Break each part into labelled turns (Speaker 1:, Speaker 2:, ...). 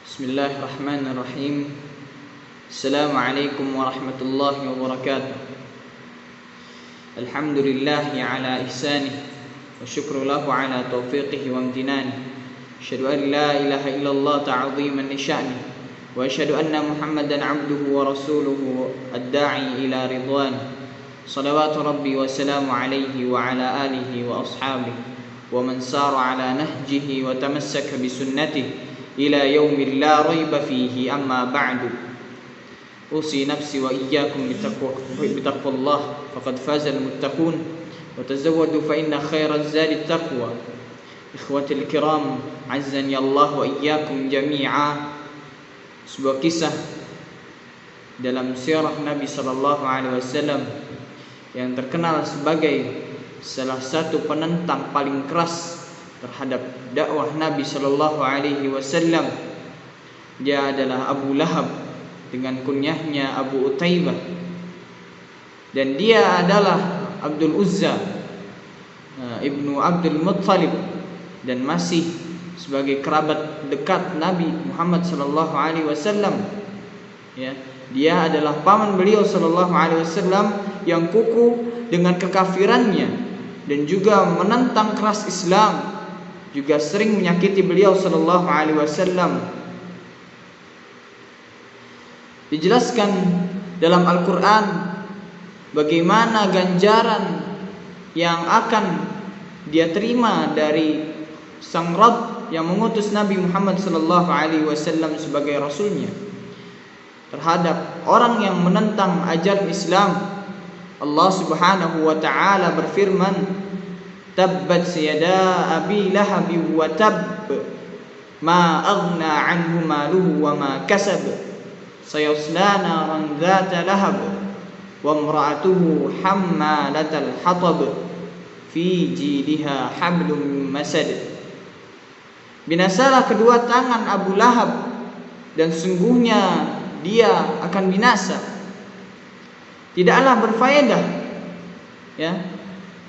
Speaker 1: Bismillahirrahmanirrahim. Assalamualaikum warahmatullahi wabarakatuh. Alhamdulillahi ala ihsanih wa syukru lahu ala taufiqihi wa amtinanih. Asyhadu an la ilaha illallah ta'ziman li sya'nih wa asyhadu anna Muhammadan 'abduhu wa rasuluhu ad-da'i ila ridwanih. Salawatu rabbi wa salamu alaihi wa ala alihi wa ashabihi wa man sara ala nahjihi wa tamassaka bi sunnatihi ila yaumil la raiba fihi, amma ba'du. Usi nafsi wa iyyakum bittaqwallah faqad fazal muttaqun wa tazawwadu fa inna khairaz zadi taqwa. Ikhwatil kiram, azzani Allah wa iyyakum jami'a. Sebuah kisah dalam sirah Nabi sallallahu alaihi wasallam yang terkenal sebagai salah satu penentang paling keras terhadap dakwah Nabi sallallahu alaihi wasallam. Dia adalah Abu Lahab dengan kunyahnya Abu Utaibah, dan dia adalah Abdul Uzza ibnu Abdul Muttalib, dan masih sebagai kerabat dekat Nabi Muhammad sallallahu alaihi wasallam. Ya, dia adalah paman beliau sallallahu alaihi wasallam yang kukuh dengan kekafirannya dan juga menentang keras Islam, juga sering menyakiti beliau sallallahu alaihi wasallam. Dijelaskan dalam Al-Qur'an bagaimana ganjaran yang akan dia terima dari sang Rabb yang mengutus Nabi Muhammad sallallahu alaihi wasallam sebagai rasulnya terhadap orang yang menentang ajaran Islam. Allah Subhanahu wa taala berfirman, tabbat yada abi lahab wa tab ma aghna anhu maluhu wa ma kasab sayasla naran dzata lahab wa imra'atuhu hammalatal hatab fi jidha hablum min masad. Binasalah kedua tangan Abu Lahab, dan sungguhnya dia akan binasa. Tidaklah berfaedah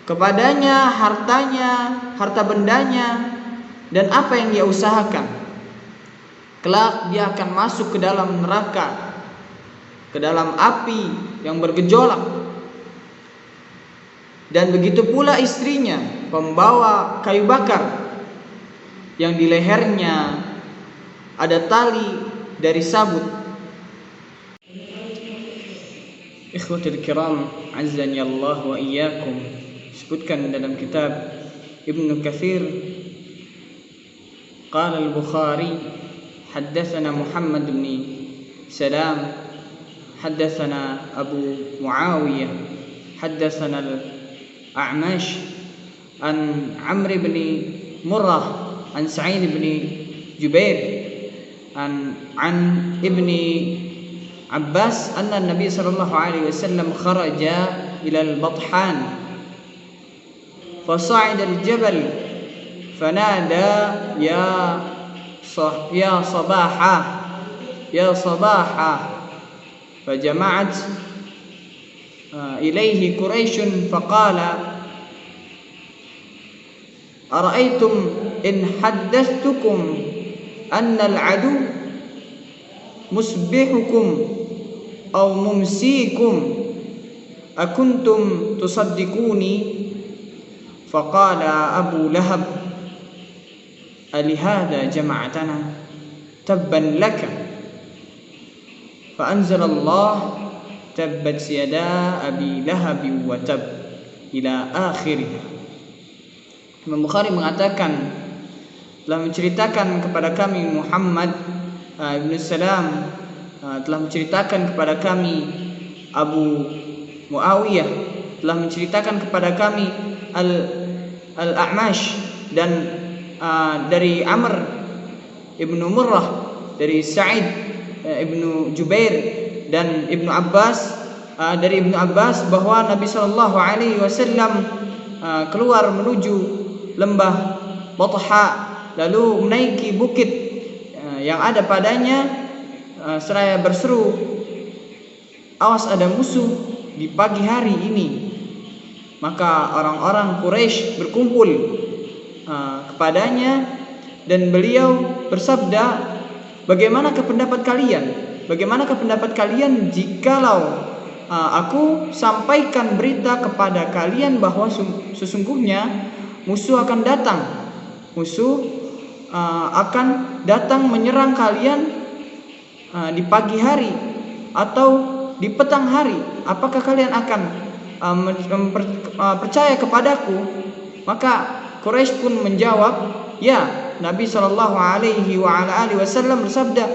Speaker 1: kepadanya hartanya, harta bendanya, dan apa yang dia usahakan. Kelak dia akan masuk ke dalam neraka, ke dalam api yang bergejolak. Dan begitu pula istrinya, pembawa kayu bakar, yang di lehernya ada tali dari sabut. Ikhwatul kiram, azzani Allah wa iyyakum. Disebutkan dalam kitab Ibnu Katsir, qala al-Bukhari haddatsana Muhammad bin Salam haddatsana Abu Muawiyah haddatsana al-A'mash an Amr bin Murrah an Sa'id bin Jubair an ibni Abbas anna Nabi sallallahu alaihi wasallam kharaja ila al-Bathan فصعد الجبل فنادى يا صباحا يا صباحا فجمعت إليه قريش فقال أرأيتم إن حدثتكم أن العدو مسبحكم أو ممسيكم أكنتم تصدقوني؟ فقال أبو لهب ألهذا جمعتنا تبا لك فأنزل الله تبت يدا أبي لهب وتب إلى آخرها. Imam Bukhari mengatakan, telah menceritakan kepada kami Muhammad ibn Salam, telah menceritakan kepada kami Abu Muawiyah, telah menceritakan kepada kami Al-A'mash, dan dari Amr ibnu Murrah, dari Sa'id ibnu Jubair, dan Ibnu Abbas, dari Ibnu Abbas bahwa Nabi sallallahu alaihi wasallam keluar menuju lembah Batha, lalu menaiki bukit yang ada padanya, seraya berseru, awas ada musuh di pagi hari ini. Maka orang-orang Quraisy berkumpul kepadanya, dan beliau bersabda, bagaimanakah pendapat kalian? Bagaimanakah pendapat kalian jikalau aku sampaikan berita kepada kalian bahwa sesungguhnya musuh akan datang. Musuh akan datang menyerang kalian di pagi hari atau di petang hari. Apakah kalian akan percaya kepadaku? Maka Quraisy pun menjawab, ya. Nabi SAW bersabda,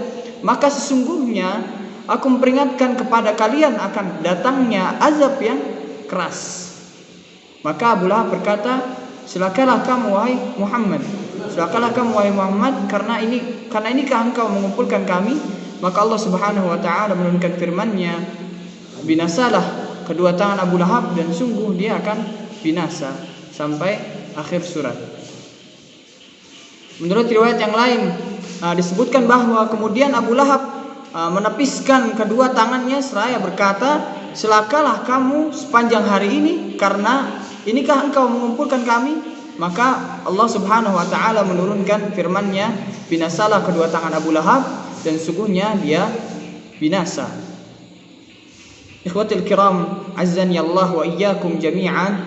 Speaker 1: maka sesungguhnya aku memperingatkan kepada kalian akan datangnya azab yang keras. Maka Abu Lahab berkata, silakanlah kamu wahai Muhammad, silakanlah kamu wahai Muhammad, karena inikah engkau mengumpulkan kami? Maka Allah Subhanahu wa taala menurunkan firman-Nya, binasalah kedua tangan Abu Lahab dan sungguh dia akan binasa, sampai akhir surat. Menurut riwayat yang lain disebutkan bahwa kemudian Abu Lahab menepiskan kedua tangannya seraya berkata, celakalah kamu sepanjang hari ini, karena inikah engkau mengumpulkan kami? Maka Allah Subhanahu wa taala menurunkan firman-Nya, binasalah kedua tangan Abu Lahab dan sungguhnya dia binasa. Ikhwatul kiram, azzani Allah wa iyyakum jami'an.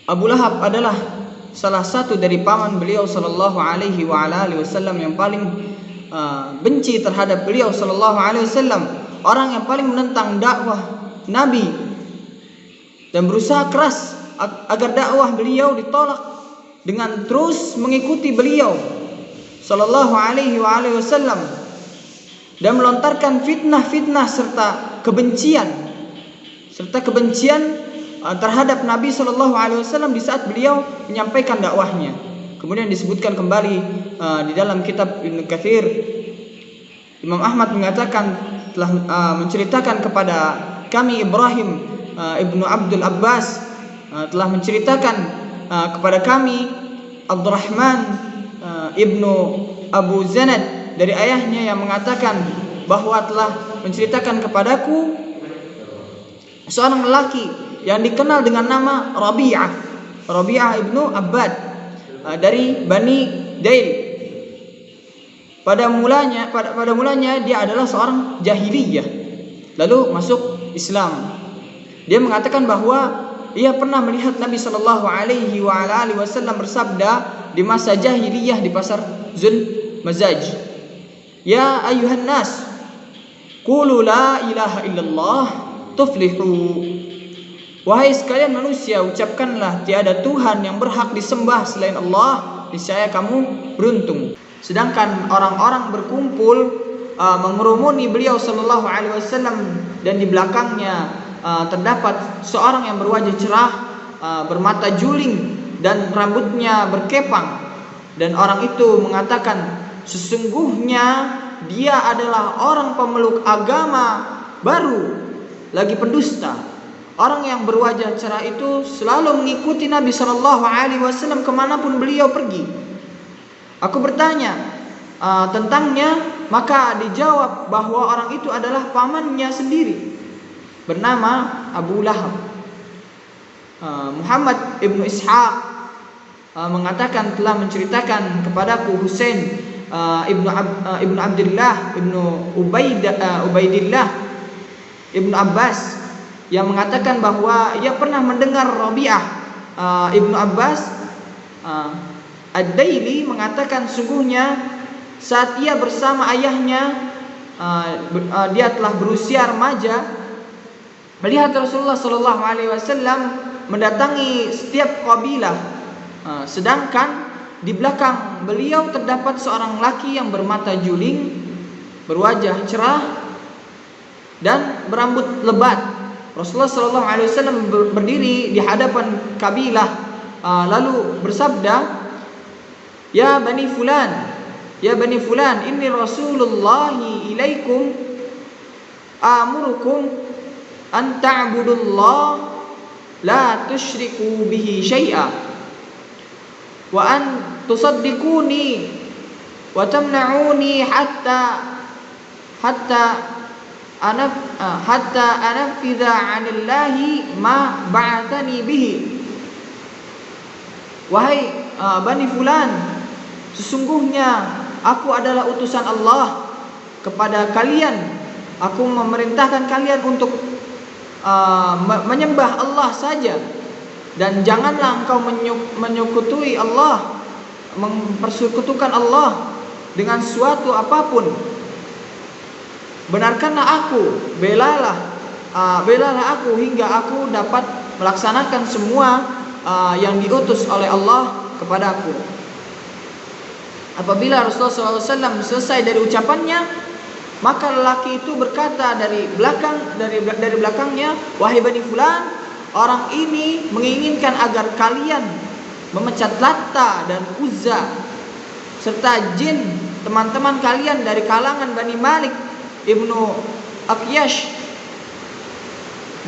Speaker 1: Abu Lahab adalah salah satu dari paman beliau sallallahu alaihi wa ala alihi wasallam yang paling benci terhadap beliau sallallahu alaihi wasallam, orang yang paling menentang dakwah Nabi dan berusaha keras agar dakwah beliau ditolak dengan terus mengikuti beliau sallallahu alaihi wa alihi wasallam dan melontarkan fitnah-fitnah serta kebencian terhadap Nabi sallallahu alaihi wasallam di saat beliau menyampaikan dakwahnya. Kemudian disebutkan kembali di dalam kitab Ibnu Katsir, Imam Ahmad mengatakan telah menceritakan kepada kami Ibrahim ibnu Abdul Abbas telah menceritakan kepada kami Abdurrahman ibnu Abu Zanad dari ayahnya yang mengatakan bahwa telah menceritakan kepadaku seorang lelaki yang dikenal dengan nama Rabi'ah ibnu Abbad dari Bani Dail. Pada mulanya dia adalah seorang jahiliyah, lalu masuk Islam. Dia mengatakan bahwa ia pernah melihat Nabi sallallahu alaihi wasallam bersabda di masa jahiliyah di pasar Zul Mazaj, ya ayuhan nas, qulu la ilaha illallah tuflihu. Wahai sekalian manusia, ucapkanlah tiada Tuhan yang berhak disembah selain Allah, niscaya kamu beruntung. Sedangkan orang-orang berkumpul mengerumuni beliau sallallahu alaihi wasallam dan di belakangnya terdapat seorang yang berwajah cerah, bermata juling dan rambutnya berkepang, dan orang itu mengatakan, sesungguhnya dia adalah orang pemeluk agama baru lagi pendusta. Orang yang berwajah cerah itu selalu mengikuti Nabi sallallahu alaihi wasallam kemanapun beliau pergi. Aku bertanya tentangnya, maka dijawab bahwa orang itu adalah pamannya sendiri bernama Abu Lahab. Muhammad ibnu Ishaq mengatakan telah menceritakan kepadaku Husain ibnu Abdullah ibnu Ubaidillah ibnu Abbas yang mengatakan bahwa ia pernah mendengar Rabi'ah ibnu Abbas Ad-Daili mengatakan, sungguhnya saat ia bersama ayahnya dia telah berusia remaja, melihat Rasulullah sallallahu alaihi wasallam mendatangi setiap kabilah, sedangkan di belakang beliau terdapat seorang laki yang bermata juling, berwajah cerah dan berambut lebat. Rasulullah sallallahu alaihi wasallam berdiri di hadapan kabilah lalu bersabda, ya bani fulan, inni rasulullahi ilaikum amurukum an ta'budullah la tusyriku bihi syai'a wa an tusaddiquni wa tamna'uni hatta anafidha 'anillahi ma ba'athani bihi. Wahai Bani Fulan, sesungguhnya aku adalah utusan Allah kepada kalian. Aku memerintahkan kalian untuk menyembah Allah saja, dan janganlah engkau menyekutui Allah, mempersekutukan Allah dengan suatu apapun. Benarkanlah aku, belalah aku hingga aku dapat melaksanakan semua yang diutus oleh Allah kepadaku. Apabila Rasulullah SAW selesai dari ucapannya, maka lelaki itu berkata dari belakangnya, wahai Bani Fulan, orang ini menginginkan agar kalian memecat Latta dan Uzza serta jin teman-teman kalian dari kalangan Bani Malik ibnu Aqyash,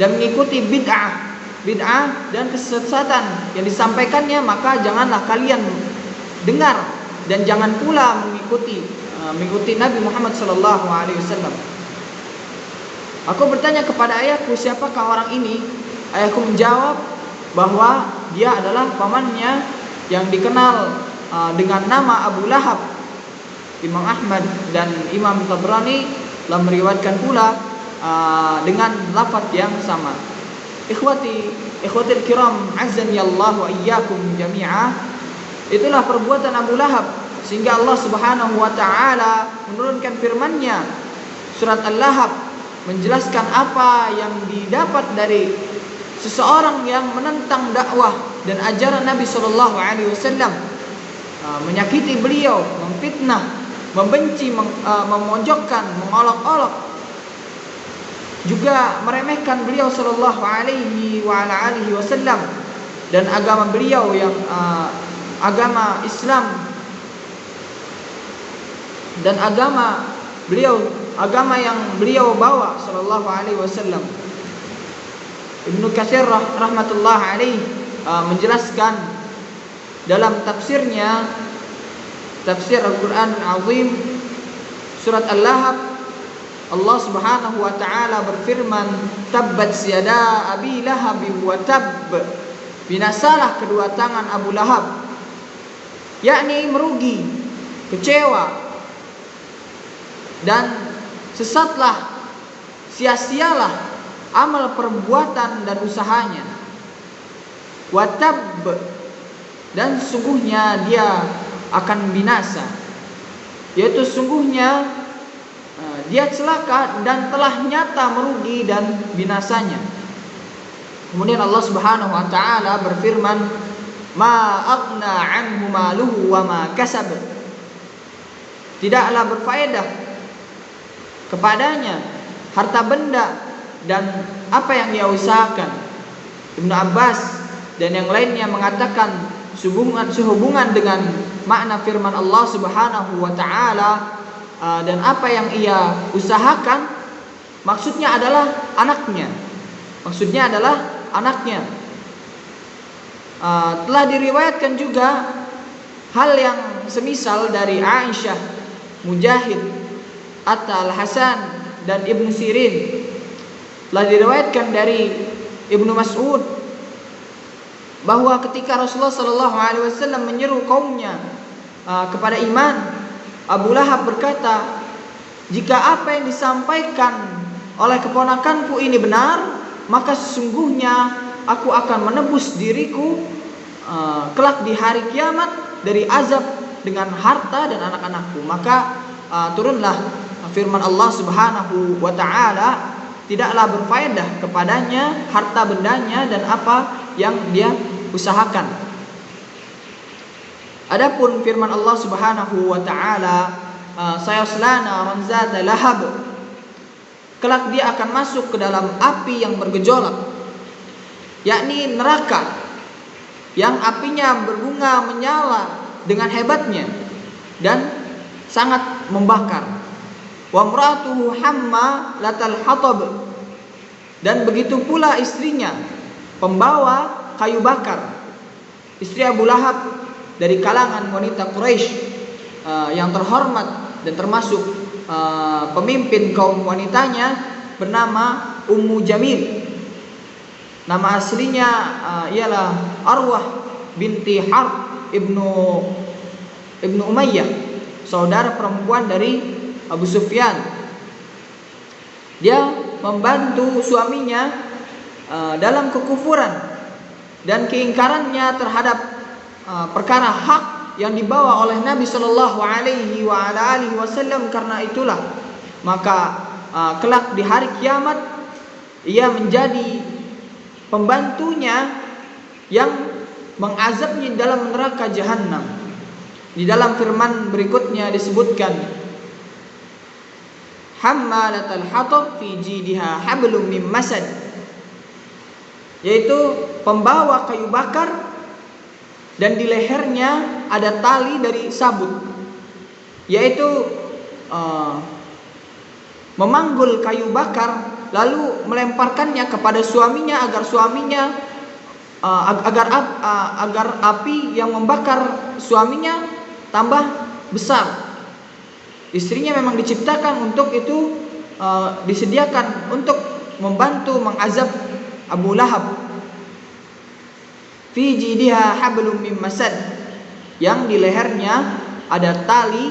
Speaker 1: dan mengikuti bid'ah dan kesesatan yang disampaikannya, maka janganlah kalian dengar dan jangan pula mengikuti Nabi Muhammad SAW. Aku bertanya kepada ayahku, siapakah orang ini? Ayahku menjawab bahwa dia adalah pamannya yang dikenal dengan nama Abu Lahab. Imam Ahmad dan Imam Tabrani telah meriwayatkan pula dengan lafaz yang sama. Ikhwatil kiram, azani Allah wa iyyakum jami'ah. Itulah perbuatan Abu Lahab, sehingga Allah Subhanahu wa taala menurunkan firman-Nya surat Al-Lahab menjelaskan apa yang didapat dari seseorang yang menentang dakwah dan ajaran Nabi sallallahu alaihi wasallam, menyakiti beliau, memfitnah, membenci, memojokkan, mengolok-olok, juga meremehkan beliau sallallahu alaihi wasallam dan agama beliau yang agama Islam, dan agama yang beliau bawa sallallahu alaihi wasallam. Ibnu Katsir rahmatullah alaihi menjelaskan dalam tafsirnya, tafsir Al-Quran Al-Azim, surat Al-Lahab, Allah Subhanahu wa taala berfirman, tabbat yada abi lahab wa tabb, binasalah kedua tangan Abu Lahab, yakni merugi, kecewa, dan sesatlah, sia-sialah amal perbuatan dan usahanya. Wa tabb, dan sungguhnya dia akan binasa, yaitu sungguhnya dia celaka dan telah nyata merugi dan binasanya. Kemudian Allah Subhanahu wa taala berfirman, ma aghna anhu maluhu wa ma kasab, tidaklah berfaedah kepadanya harta benda dan apa yang dia usahakan. Ibnu Abbas dan yang lainnya mengatakan sehubungan dengan makna firman Allah Subhanahu wa taala dan apa yang ia usahakan, maksudnya adalah anaknya. Telah diriwayatkan juga hal yang semisal dari Aisyah, Mujahid, Atta Al-Hasan dan Ibnu Sirin. Telah diriwayatkan dari Ibnu Mas'ud bahwa ketika Rasulullah sallallahu alaihi wasallam menyeru kaumnya kepada iman, Abu Lahab berkata, jika apa yang disampaikan oleh keponakanku ini benar, maka sesungguhnya aku akan menebus diriku kelak di hari kiamat dari azab dengan harta dan anak-anakku. Maka turunlah firman Allah Subhanahu wa taala, tidaklah berfaedah kepadanya harta bendanya dan apa yang dia usahakan. Adapun firman Allah Subhanahu wa taala, sayaslana man zata lahab, kelak dia akan masuk ke dalam api yang bergejolak, yakni neraka yang apinya berbunga menyala dengan hebatnya dan sangat membakar. Wa imratuhu hamma latal hatab, dan begitu pula istrinya pembawa kayu bakar. Istri Abu Lahab dari kalangan wanita Quraisy yang terhormat dan termasuk pemimpin kaum wanitanya, bernama Ummu Jamil. Nama aslinya ialah Arwah binti Harb ibnu Umayyah. saudara perempuan dari Abu Sufyan. Dia membantu suaminya dalam kekufuran dan keingkarannya terhadap perkara hak yang dibawa oleh Nabi Shallallahu Alaihi Wasallam. Karena itulah maka kelak di hari kiamat ia menjadi pembantunya yang mengazabnya dalam neraka jahanam. Di dalam firman berikutnya disebutkan, hammalatal hatab fi jidiha hablum mim masad, yaitu pembawa kayu bakar dan di lehernya ada tali dari sabut, yaitu memanggul kayu bakar lalu melemparkannya kepada suaminya agar suaminya agar api yang membakar suaminya tambah besar. Istrinya memang diciptakan untuk itu, disediakan untuk membantu mengazab Abu Lahab. Fi jidiha hablum mim masad, yang di lehernya ada tali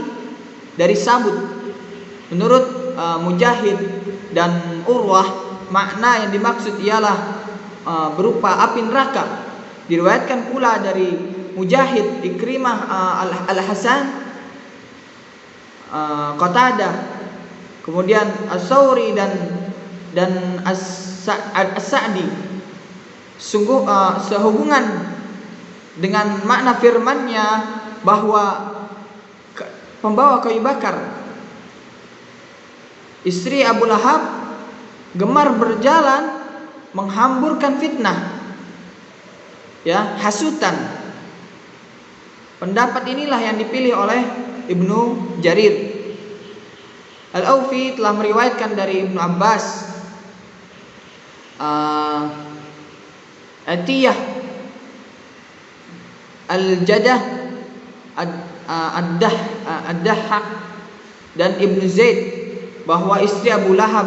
Speaker 1: dari sabut. Menurut Mujahid dan Urwah, makna yang dimaksud ialah berupa api neraka. Diriwayatkan pula dari Mujahid, Ikrimah, Al-Hasan, Qatadah, kemudian As-Sawri dan As-Sa'di sehubungan dengan makna firman-Nya bahwa pembawa kayu bakar, istri Abu Lahab, gemar berjalan menghamburkan fitnah, ya, hasutan. Pendapat inilah yang dipilih oleh Ibnu Jarir. Al-Aufi telah meriwayatkan dari Ibnu Abbas, Atiyah, Al-Jadah, Ad-Dahhak dan Ibnu Zaid bahwa istri Abu Lahab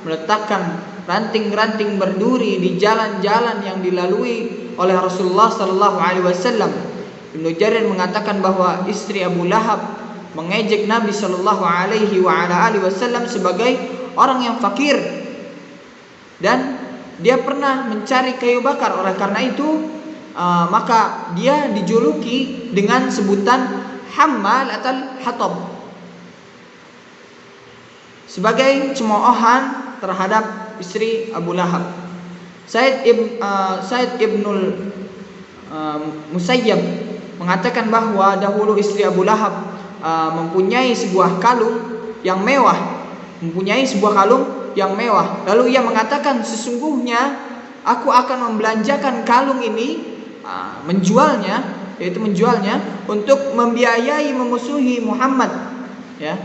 Speaker 1: meletakkan ranting-ranting berduri di jalan-jalan yang dilalui oleh Rasulullah sallallahu alaihi wasallam. Ibnu Jarir mengatakan bahwa istri Abu Lahab mengejek Nabi sallallahu alaihi wasallam sebagai orang yang fakir dan dia pernah mencari kayu bakar. Oleh karena itu maka dia dijuluki dengan sebutan hammalatul hatab, sebagai cemoohan terhadap istri Abu Lahab. Said Ibnul Musayyab mengatakan bahwa dahulu istri Abu Lahab mempunyai sebuah kalung yang mewah, Lalu ia mengatakan, sesungguhnya aku akan membelanjakan kalung ini, menjualnya untuk membiayai memusuhi Muhammad, ya.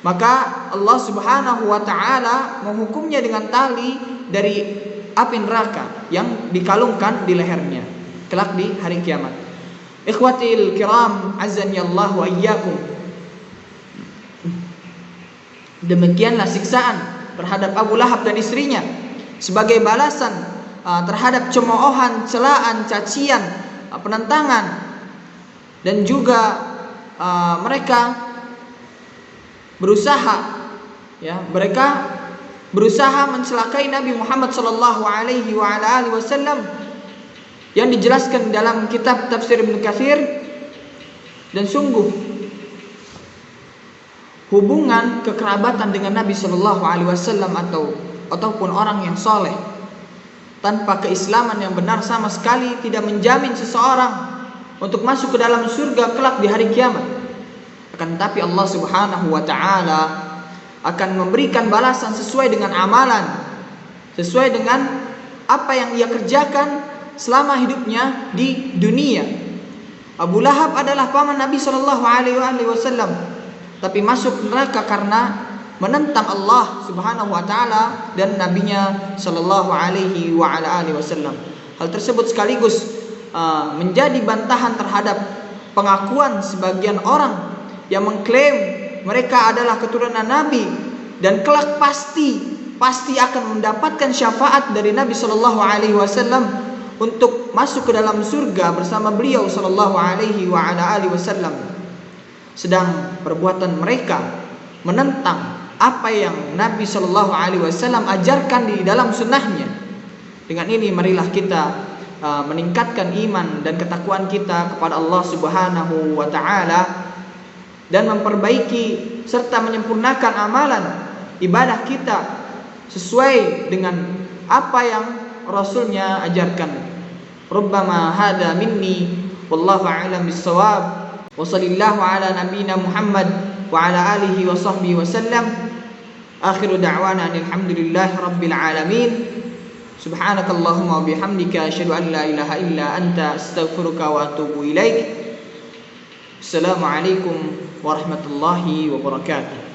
Speaker 1: Maka Allah Subhanahu wa taala menghukumnya dengan tali dari api neraka yang dikalungkan di lehernya kelak di hari kiamat. Ikhwatil kiram, azani Allah wa iyyakum. Demikianlah siksaan terhadap Abu Lahab dan istrinya sebagai balasan terhadap cemoohan, celaan, cacian, penentangan, dan juga mereka berusaha mencelakai Nabi Muhammad sallallahu alaihi wasallam yang dijelaskan dalam kitab tafsir Ibnu Katsir. Dan sungguh hubungan kekerabatan dengan Nabi sallallahu alaihi wasallam ataupun orang yang soleh tanpa keislaman yang benar sama sekali tidak menjamin seseorang untuk masuk ke dalam surga kelak di hari kiamat. Akan tetapi Allah Subhanahu wa taala akan memberikan balasan sesuai dengan amalan, sesuai dengan apa yang ia kerjakan selama hidupnya di dunia. Abu Lahab adalah paman Nabi sallallahu alaihi wasallam, tapi masuk neraka karena menentang Allah Subhanahu wa taala dan nabinya sallallahu alaihi wasallam. Hal tersebut sekaligus menjadi bantahan terhadap pengakuan sebagian orang yang mengklaim mereka adalah keturunan Nabi dan kelak pasti akan mendapatkan syafaat dari Nabi sallallahu alaihi wasallam untuk masuk ke dalam surga bersama beliau sallallahu alaihi wasallam. sedang perbuatan mereka menentang apa yang Nabi Shallallahu Alaihi Wasallam ajarkan di dalam sunnahnya. Dengan ini marilah kita meningkatkan iman dan ketakwaan kita kepada Allah Subhanahu wa Ta'ala, dan memperbaiki serta menyempurnakan amalan ibadah kita sesuai dengan apa yang Rasulnya ajarkan. Rubbama hada minni wallahu a'lam bis-shawab, wa sallallahu ala nabiyyina Muhammad wa ala alihi wa sahbihi wa sallam. Akhiru da'wana alhamdulillahi rabbil alamin. Subhanakallahumma wa bihamdika asyhadu an la ilaha illa anta astaghfiruka wa atubu ilaik. Assalamualaikum warahmatullahi wabarakatuh.